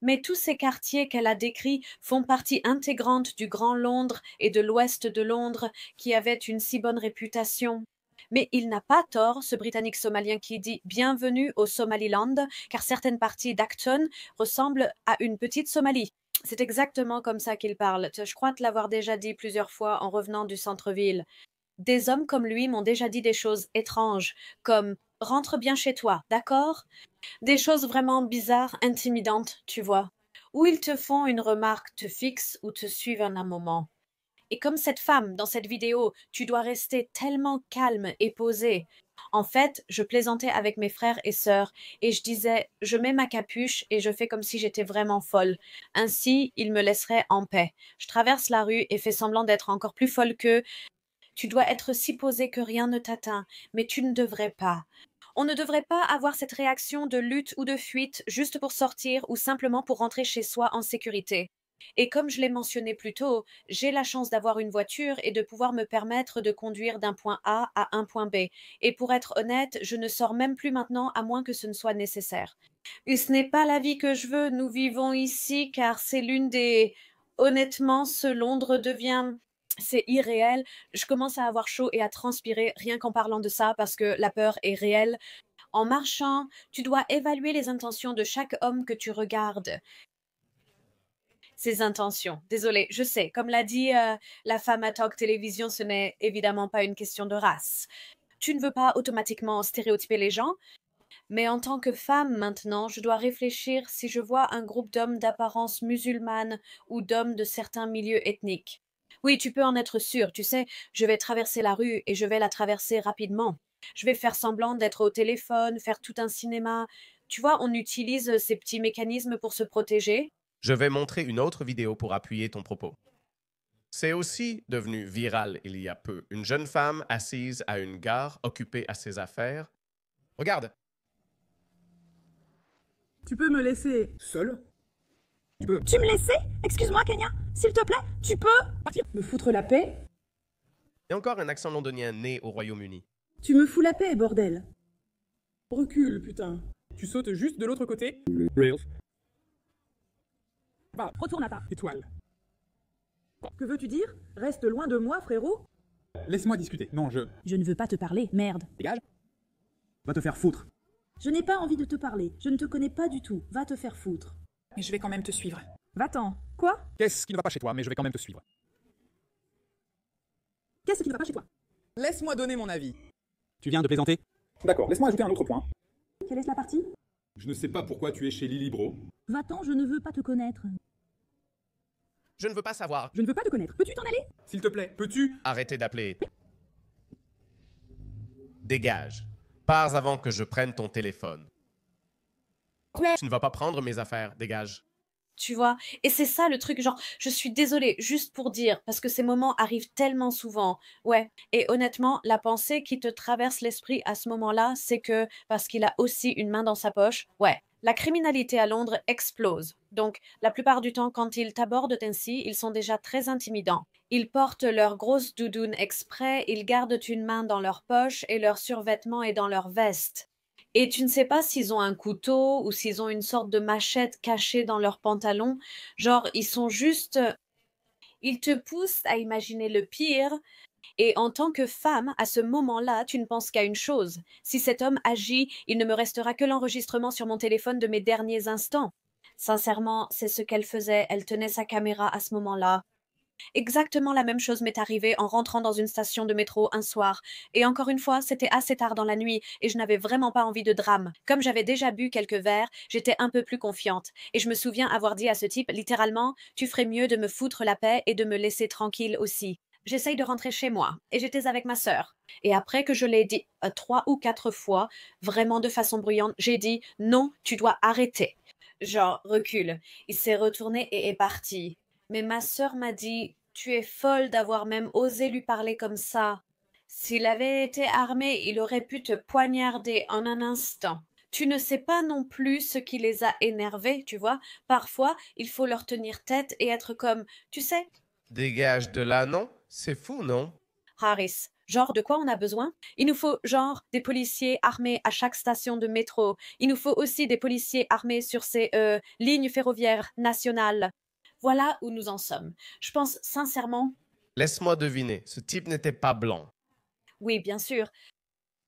Mais tous ces quartiers qu'elle a décrits font partie intégrante du Grand Londres et de l'ouest de Londres qui avaient une si bonne réputation. Mais il n'a pas tort, ce Britannique somalien qui dit « Bienvenue au Somaliland » car certaines parties d'Acton ressemblent à une petite Somalie. C'est exactement comme ça qu'il parle. Je crois te l'avoir déjà dit plusieurs fois en revenant du centre-ville. Des hommes comme lui m'ont déjà dit des choses étranges, comme « Rentre bien chez toi, d'accord ?» Des choses vraiment bizarres, intimidantes, tu vois. Ou ils te font une remarque, te fixent ou te suivent un moment. Et comme cette femme dans cette vidéo, tu dois rester tellement calme et posé. En fait, je plaisantais avec mes frères et sœurs et je disais « Je mets ma capuche et je fais comme si j'étais vraiment folle. Ainsi, ils me laisseraient en paix. Je traverse la rue et fais semblant d'être encore plus folle qu'eux. Tu dois être si posé que rien ne t'atteint, mais tu ne devrais pas. » On ne devrait pas avoir cette réaction de lutte ou de fuite juste pour sortir ou simplement pour rentrer chez soi en sécurité. Et comme je l'ai mentionné plus tôt, j'ai la chance d'avoir une voiture et de pouvoir me permettre de conduire d'un point A à un point B. Et pour être honnête, je ne sors même plus maintenant à moins que ce ne soit nécessaire. Et ce n'est pas la vie que je veux, nous vivons ici car c'est l'une des... Honnêtement, ce Londres devient... C'est irréel, je commence à avoir chaud et à transpirer rien qu'en parlant de ça parce que la peur est réelle. En marchant, tu dois évaluer les intentions de chaque homme que tu regardes. Ses intentions. Désolée, je sais, comme l'a dit la femme à Talk Télévision, ce n'est évidemment pas une question de race. Tu ne veux pas automatiquement stéréotyper les gens, mais en tant que femme maintenant, je dois réfléchir si je vois un groupe d'hommes d'apparence musulmane ou d'hommes de certains milieux ethniques. Oui, tu peux en être sûr, tu sais, je vais traverser la rue et je vais la traverser rapidement. Je vais faire semblant d'être au téléphone, faire tout un cinéma. Tu vois, on utilise ces petits mécanismes pour se protéger. Je vais montrer une autre vidéo pour appuyer ton propos. C'est aussi devenu viral il y a peu. Une jeune femme assise à une gare, occupée à ses affaires. Regarde. Tu peux me laisser seul? Tu me laisser? Excuse-moi, Kenya, s'il te plaît, tu peux me foutre la paix? Et encore un accent londonien né au Royaume-Uni. Tu me fous la paix, bordel. Recule, putain. Tu sautes juste de l'autre côté. Bah, retourne à ta étoile. Que veux-tu dire? Reste loin de moi, frérot. Laisse-moi discuter. Non, Je ne veux pas te parler, merde. Dégage. Va te faire foutre. Je n'ai pas envie de te parler. Je ne te connais pas du tout. Va te faire foutre. Mais je vais quand même te suivre. Va-t'en. Quoi? Qu'est-ce qui ne va pas chez toi, mais je vais quand même te suivre. Qu'est-ce qui ne va pas chez toi? Laisse-moi donner mon avis. Tu viens de plaisanter? D'accord, laisse-moi ajouter un autre point. Quelle est la partie? Je ne sais pas pourquoi tu es chez Lily Bro. Va-t'en, je ne veux pas te connaître. Je ne veux pas savoir. Je ne veux pas te connaître. Peux-tu t'en aller? S'il te plaît, peux-tu? Arrêtez d'appeler. Dégage. Pars avant que je prenne ton téléphone. Tu ne vas pas prendre mes affaires. Dégage. Tu vois? Et c'est ça le truc, genre, je suis désolée, juste pour dire, parce que ces moments arrivent tellement souvent. Ouais. Et honnêtement, la pensée qui te traverse l'esprit à ce moment-là, c'est que, parce qu'il a aussi une main dans sa poche, ouais. La criminalité à Londres explose. Donc, la plupart du temps, quand ils t'abordent ainsi, ils sont déjà très intimidants. Ils portent leur grosse doudoune exprès, ils gardent une main dans leur poche et leur survêtement est dans leur veste. Et tu ne sais pas s'ils ont un couteau ou s'ils ont une sorte de machette cachée dans leur pantalon. Genre, ils sont juste... Ils te poussent à imaginer le pire. Et en tant que femme, à ce moment-là, tu ne penses qu'à une chose. Si cet homme agit, il ne me restera que l'enregistrement sur mon téléphone de mes derniers instants. Sincèrement, c'est ce qu'elle faisait. Elle tenait sa caméra à ce moment-là. Exactement la même chose m'est arrivée en rentrant dans une station de métro un soir. Et encore une fois, c'était assez tard dans la nuit et je n'avais vraiment pas envie de drame. Comme j'avais déjà bu quelques verres, j'étais un peu plus confiante. Et je me souviens avoir dit à ce type, littéralement, « Tu ferais mieux de me foutre la paix et de me laisser tranquille aussi. » J'essaye de rentrer chez moi et j'étais avec ma sœur. Et après que je l'ai dit 3 ou 4 fois, vraiment de façon bruyante, j'ai dit « Non, tu dois arrêter. » Genre, recule. Il s'est retourné et est parti. Mais ma sœur m'a dit « Tu es folle d'avoir même osé lui parler comme ça. S'il avait été armé, il aurait pu te poignarder en un instant. Tu ne sais pas non plus ce qui les a énervés, tu vois. Parfois, il faut leur tenir tête et être comme, tu sais. » Dégage de là, non? C'est fou, non? Harris, genre de quoi on a besoin? Il nous faut genre des policiers armés à chaque station de métro. Il nous faut aussi des policiers armés sur ces lignes ferroviaires nationales. Voilà où nous en sommes. Je pense sincèrement... Laisse-moi deviner, ce type n'était pas blanc. Oui, bien sûr.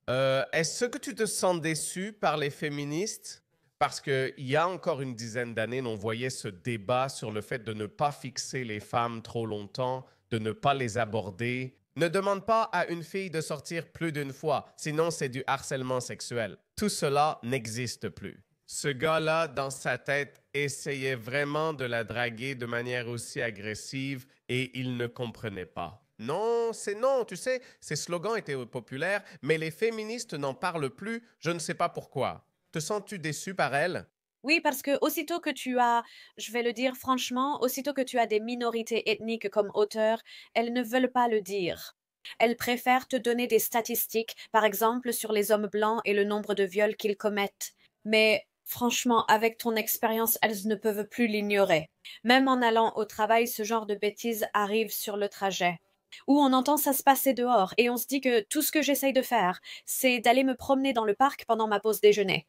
Est-ce que tu te sens déçu par les féministes? Parce qu'il y a encore une dizaine d'années, on voyait ce débat sur le fait de ne pas fixer les femmes trop longtemps, de ne pas les aborder. Ne demande pas à une fille de sortir plus d'une fois, sinon c'est du harcèlement sexuel. Tout cela n'existe plus. Ce gars-là, dans sa tête, essayait vraiment de la draguer de manière aussi agressive et il ne comprenait pas. Non, c'est non, tu sais, ces slogans étaient populaires, mais les féministes n'en parlent plus, je ne sais pas pourquoi. Te sens-tu déçu par elles? Oui, parce que aussitôt que tu as, je vais le dire franchement, aussitôt que tu as des minorités ethniques comme auteurs, elles ne veulent pas le dire. Elles préfèrent te donner des statistiques, par exemple sur les hommes blancs et le nombre de viols qu'ils commettent. Mais franchement, avec ton expérience, elles ne peuvent plus l'ignorer. Même en allant au travail, ce genre de bêtises arrive sur le trajet. Où on entend ça se passer dehors et on se dit que tout ce que j'essaye de faire, c'est d'aller me promener dans le parc pendant ma pause déjeuner.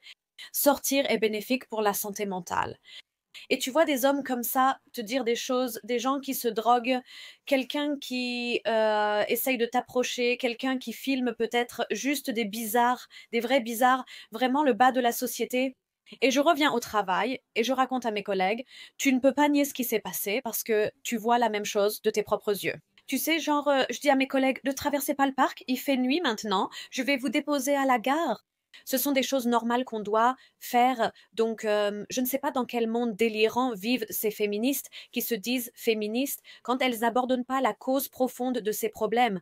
Sortir est bénéfique pour la santé mentale. Et tu vois des hommes comme ça te dire des choses, des gens qui se droguent, quelqu'un qui essaye de t'approcher, quelqu'un qui filme peut-être juste des bizarres, des vrais bizarres, vraiment le bas de la société. Et je reviens au travail et je raconte à mes collègues, tu ne peux pas nier ce qui s'est passé parce que tu vois la même chose de tes propres yeux. Tu sais, genre, je dis à mes collègues, ne traversez pas le parc, il fait nuit maintenant, je vais vous déposer à la gare. Ce sont des choses normales qu'on doit faire. Donc, je ne sais pas dans quel monde délirant vivent ces féministes qui se disent féministes quand elles n'abordent pas la cause profonde de ces problèmes.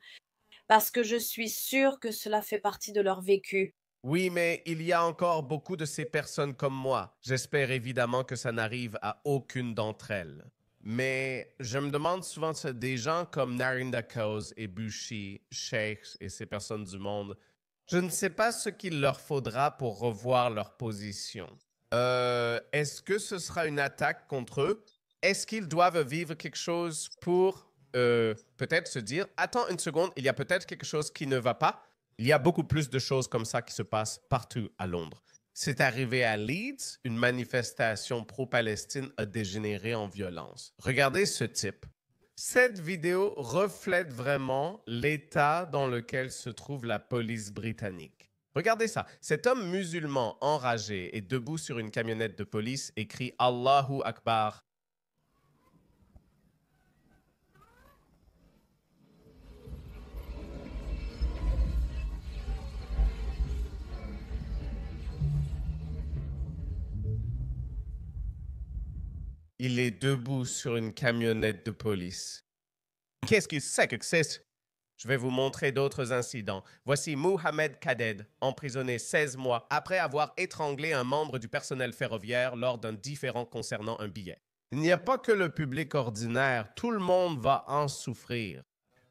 Parce que je suis sûre que cela fait partie de leur vécu. Oui, mais il y a encore beaucoup de ces personnes comme moi. J'espère évidemment que ça n'arrive à aucune d'entre elles. Mais je me demande souvent si des gens comme Narinda Kaur et Bushi, Sheikh et ces personnes du monde, je ne sais pas ce qu'il leur faudra pour revoir leur position. Est-ce que ce sera une attaque contre eux? Est-ce qu'ils doivent vivre quelque chose pour peut-être se dire « Attends une seconde, il y a peut-être quelque chose qui ne va pas ». Il y a beaucoup plus de choses comme ça qui se passent partout à Londres. C'est arrivé à Leeds, une manifestation pro-Palestine a dégénéré en violence. Regardez ce type. Cette vidéo reflète vraiment l'état dans lequel se trouve la police britannique. Regardez ça. Cet homme musulman enragé est debout sur une camionnette de police et crie Allahu Akbar. Il est debout sur une camionnette de police. Qu'est-ce qu'il sait que c'est? Je vais vous montrer d'autres incidents. Voici Mohamed Kaded, emprisonné 16 mois après avoir étranglé un membre du personnel ferroviaire lors d'un différend concernant un billet. Il n'y a pas que le public ordinaire, tout le monde va en souffrir.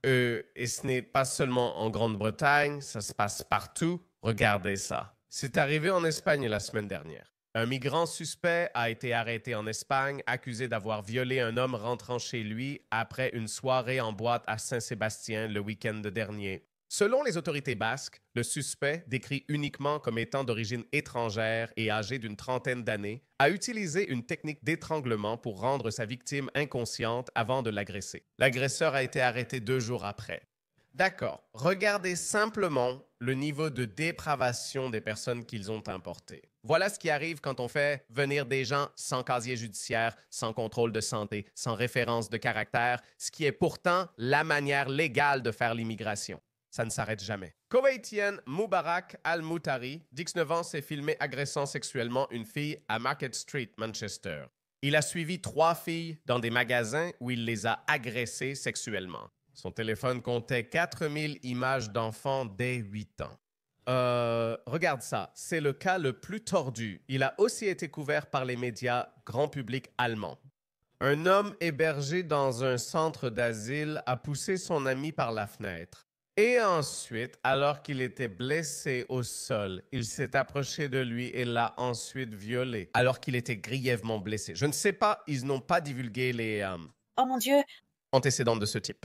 Et ce n'est pas seulement en Grande-Bretagne, ça se passe partout. Regardez ça. C'est arrivé en Espagne la semaine dernière. Un migrant suspect a été arrêté en Espagne, accusé d'avoir violé un homme rentrant chez lui après une soirée en boîte à Saint-Sébastien le week-end dernier. Selon les autorités basques, le suspect, décrit uniquement comme étant d'origine étrangère et âgé d'une trentaine d'années, a utilisé une technique d'étranglement pour rendre sa victime inconsciente avant de l'agresser. L'agresseur a été arrêté 2 jours après. D'accord, regardez simplement le niveau de dépravation des personnes qu'ils ont importées. Voilà ce qui arrive quand on fait venir des gens sans casier judiciaire, sans contrôle de santé, sans référence de caractère, ce qui est pourtant la manière légale de faire l'immigration. Ça ne s'arrête jamais. Koweïtien Moubarak Al-Moutari, d'19 ans, s'est filmé agressant sexuellement une fille à Market Street, Manchester. Il a suivi 3 filles dans des magasins où il les a agressées sexuellement. Son téléphone comptait 4000 images d'enfants dès 8 ans. Regarde ça, c'est le cas le plus tordu. Il a aussi été couvert par les médias grand public allemands. Un homme hébergé dans un centre d'asile a poussé son ami par la fenêtre. Et ensuite, alors qu'il était blessé au sol, il s'est approché de lui et l'a ensuite violé, alors qu'il était grièvement blessé. Je ne sais pas, ils n'ont pas divulgué les Oh mon Dieu! antécédents de ce type.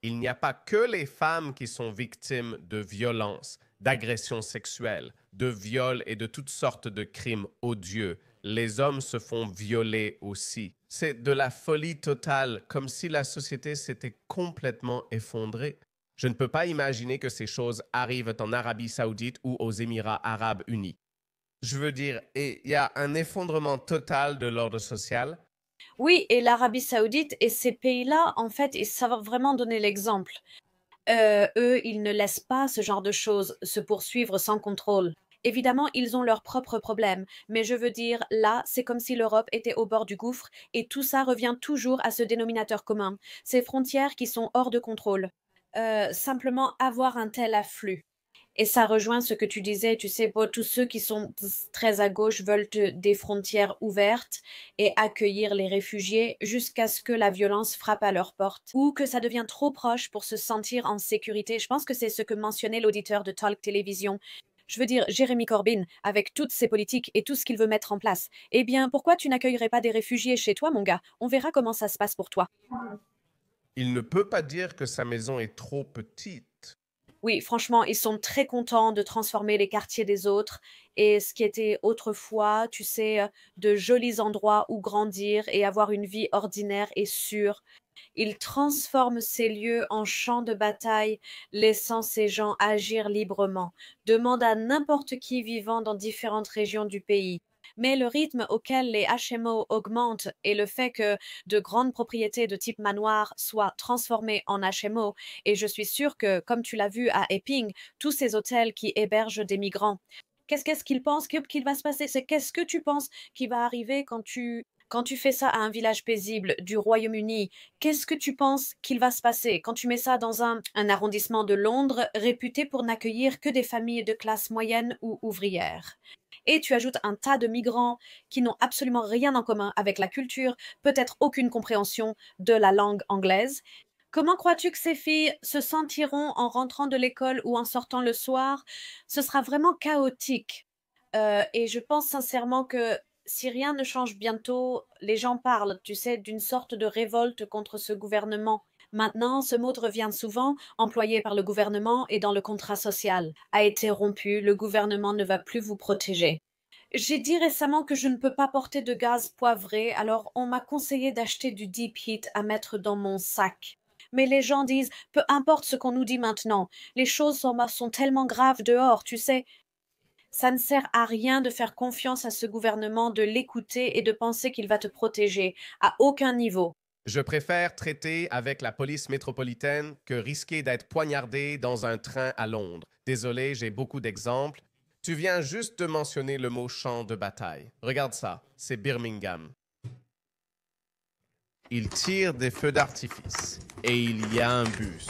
Il n'y a pas que les femmes qui sont victimes de violences, d'agressions sexuelles, de viols et de toutes sortes de crimes odieux. Les hommes se font violer aussi. C'est de la folie totale, comme si la société s'était complètement effondrée. Je ne peux pas imaginer que ces choses arrivent en Arabie Saoudite ou aux Émirats Arabes Unis. Je veux dire, il y a un effondrement total de l'ordre social. Oui, et l'Arabie Saoudite et ces pays-là, en fait, ils savent vraiment donner l'exemple. Eux, ils ne laissent pas ce genre de choses se poursuivre sans contrôle. Évidemment, ils ont leurs propres problèmes, mais je veux dire, là, c'est comme si l'Europe était au bord du gouffre, et tout ça revient toujours à ce dénominateur commun, ces frontières qui sont hors de contrôle. Simplement avoir un tel afflux. Et ça rejoint ce que tu disais, tu sais, tous ceux qui sont très à gauche veulent des frontières ouvertes et accueillir les réfugiés jusqu'à ce que la violence frappe à leur porte ou que ça devient trop proche pour se sentir en sécurité. Je pense que c'est ce que mentionnait l'auditeur de Talk Télévision. Je veux dire, Jérémy Corbyn, avec toutes ses politiques et tout ce qu'il veut mettre en place, eh bien, pourquoi tu n'accueillerais pas des réfugiés chez toi, mon gars? On verra comment ça se passe pour toi. Il ne peut pas dire que sa maison est trop petite. Oui, franchement, ils sont très contents de transformer les quartiers des autres et ce qui était autrefois, tu sais, de jolis endroits où grandir et avoir une vie ordinaire et sûre. Ils transforment ces lieux en champs de bataille, laissant ces gens agir librement. Demande à n'importe qui vivant dans différentes régions du pays. Mais le rythme auquel les HMO augmentent et le fait que de grandes propriétés de type manoir soient transformées en HMO, et je suis sûre que, comme tu l'as vu à Epping, tous ces hôtels qui hébergent des migrants, qu'est-ce qu'ils pensent qu'il va se passer? C'est qu'est-ce que tu penses qui va arriver quand tu fais ça à un village paisible du Royaume-Uni? Qu'est-ce que tu penses qu'il va se passer quand tu mets ça dans un arrondissement de Londres réputé pour n'accueillir que des familles de classe moyenne ou ouvrière? Et tu ajoutes un tas de migrants qui n'ont absolument rien en commun avec la culture, peut-être aucune compréhension de la langue anglaise. Comment crois-tu que ces filles se sentiront en rentrant de l'école ou en sortant le soir? Ce sera vraiment chaotique. Et je pense sincèrement que si rien ne change bientôt, les gens parlent, tu sais, d'une sorte de révolte contre ce gouvernement. Maintenant, ce mot revient souvent, employé par le gouvernement et dans le contrat social. A été rompu, le gouvernement ne va plus vous protéger. J'ai dit récemment que je ne peux pas porter de gaz poivré, alors on m'a conseillé d'acheter du Deep Heat à mettre dans mon sac. Mais les gens disent, peu importe ce qu'on nous dit maintenant, les choses sont tellement graves dehors, tu sais. Ça ne sert à rien de faire confiance à ce gouvernement, de l'écouter et de penser qu'il va te protéger, à aucun niveau. Je préfère traiter avec la police métropolitaine que risquer d'être poignardé dans un train à Londres. Désolé, j'ai beaucoup d'exemples. Tu viens juste de mentionner le mot champ de bataille. Regarde ça, c'est Birmingham. Ils tirent des feux d'artifice et il y a un bus.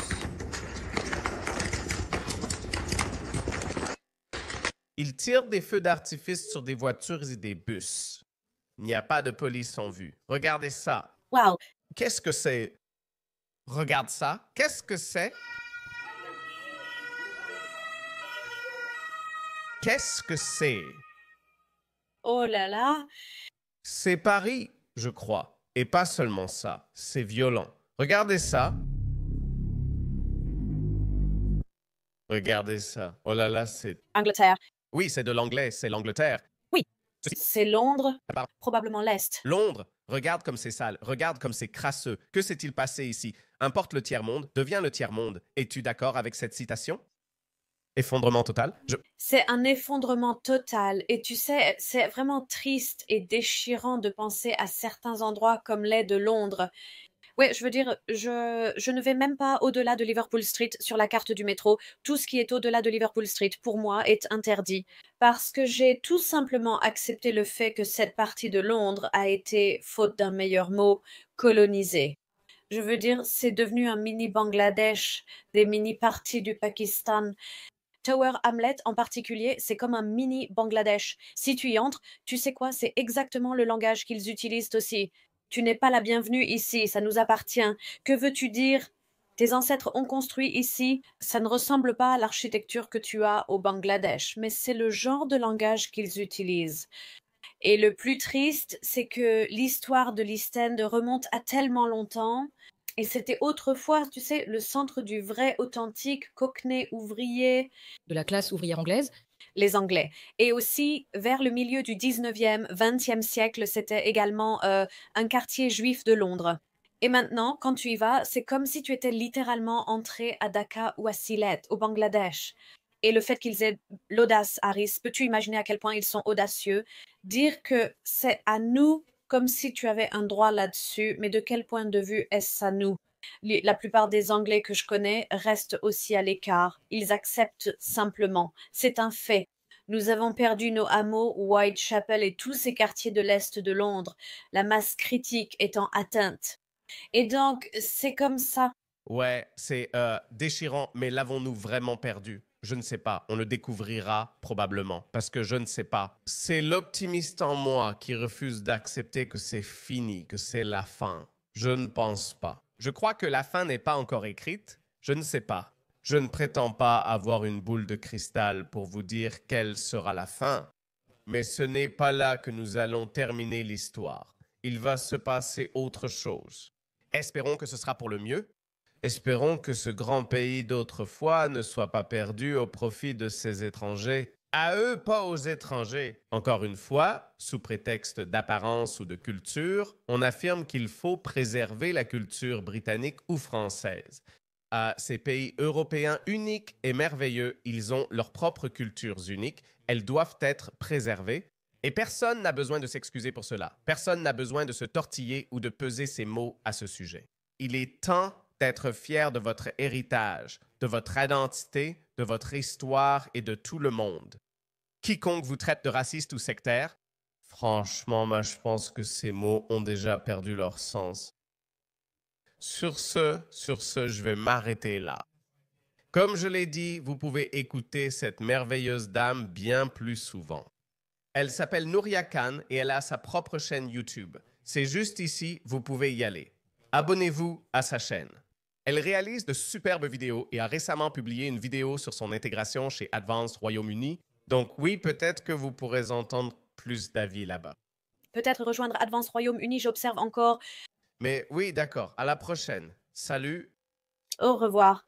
Ils tirent des feux d'artifice sur des voitures et des bus. Il n'y a pas de police en vue. Regardez ça. Wow. Qu'est-ce que c'est? Regarde ça. Qu'est-ce que c'est? Qu'est-ce que c'est? Oh là là. C'est Paris, je crois. Et pas seulement ça. C'est violent. Regardez ça. Regardez ça. Oh là là, c'est... Angleterre. Oui, c'est de l'anglais. C'est l'Angleterre. Oui. C'est Londres. Probablement l'Est. Londres. Regarde comme c'est sale, regarde comme c'est crasseux. Que s'est-il passé ici? Importe le tiers-monde, devient le tiers-monde. Es-tu d'accord avec cette citation? Effondrement total? C'est un effondrement total. Et tu sais, c'est vraiment triste et déchirant de penser à certains endroits comme l'est de Londres. Ouais, je veux dire, je ne vais même pas au-delà de Liverpool Street sur la carte du métro. Tout ce qui est au-delà de Liverpool Street, pour moi, est interdit. Parce que j'ai tout simplement accepté le fait que cette partie de Londres a été, faute d'un meilleur mot, colonisée. Je veux dire, c'est devenu un mini Bangladesh, des mini-parties du Pakistan. Tower Hamlet en particulier, c'est comme un mini Bangladesh. Si tu y entres, tu sais quoi, c'est exactement le langage qu'ils utilisent aussi. Tu n'es pas la bienvenue ici, ça nous appartient. Que veux-tu dire? Tes ancêtres ont construit ici. Ça ne ressemble pas à l'architecture que tu as au Bangladesh, mais c'est le genre de langage qu'ils utilisent. Et le plus triste, c'est que l'histoire de l'East End remonte à tellement longtemps. Et c'était autrefois, tu sais, le centre du vrai, authentique, cockney ouvrier. De la classe ouvrière anglaise. Les Anglais. Et aussi, vers le milieu du 19e, 20e siècle, c'était également un quartier juif de Londres. Et maintenant, quand tu y vas, c'est comme si tu étais littéralement entré à Dhaka ou à Sylhet, au Bangladesh. Et le fait qu'ils aient l'audace, Harris, peux-tu imaginer à quel point ils sont audacieux? Dire que c'est à nous, comme si tu avais un droit là-dessus, mais de quel point de vue est-ce à nous? La plupart des Anglais que je connais restent aussi à l'écart. Ils acceptent simplement. C'est un fait. Nous avons perdu nos hameaux, Whitechapel et tous ces quartiers de l'Est de Londres, la masse critique étant atteinte. Et donc, c'est comme ça. Ouais, c'est déchirant, mais l'avons-nous vraiment perdu? Je ne sais pas. On le découvrira probablement, parce que je ne sais pas. C'est l'optimiste en moi qui refuse d'accepter que c'est fini, que c'est la fin. Je ne pense pas. Je crois que la fin n'est pas encore écrite. Je ne sais pas. Je ne prétends pas avoir une boule de cristal pour vous dire quelle sera la fin. Mais ce n'est pas là que nous allons terminer l'histoire. Il va se passer autre chose. Espérons que ce sera pour le mieux. Espérons que ce grand pays d'autrefois ne soit pas perdu au profit de ces étrangers. À eux, pas aux étrangers. Encore une fois, sous prétexte d'apparence ou de culture, on affirme qu'il faut préserver la culture britannique ou française. Ces pays européens uniques et merveilleux, ils ont leurs propres cultures uniques. Elles doivent être préservées. Et personne n'a besoin de s'excuser pour cela. Personne n'a besoin de se tortiller ou de peser ses mots à ce sujet. Il est temps d'être fier de votre héritage, de votre identité, de votre histoire et de tout le monde. Quiconque vous traite de raciste ou sectaire, franchement, moi, je pense que ces mots ont déjà perdu leur sens. Sur ce, je vais m'arrêter là. Comme je l'ai dit, vous pouvez écouter cette merveilleuse dame bien plus souvent. Elle s'appelle Nouria Khan et elle a sa propre chaîne YouTube. C'est juste ici, vous pouvez y aller. Abonnez-vous à sa chaîne. Elle réalise de superbes vidéos et a récemment publié une vidéo sur son intégration chez Advanced Royaume-Uni. Donc oui, peut-être que vous pourrez entendre plus d'avis là-bas. Peut-être rejoindre Advanced Royaume-Uni, j'observe encore. Mais oui, d'accord. À la prochaine. Salut. Au revoir.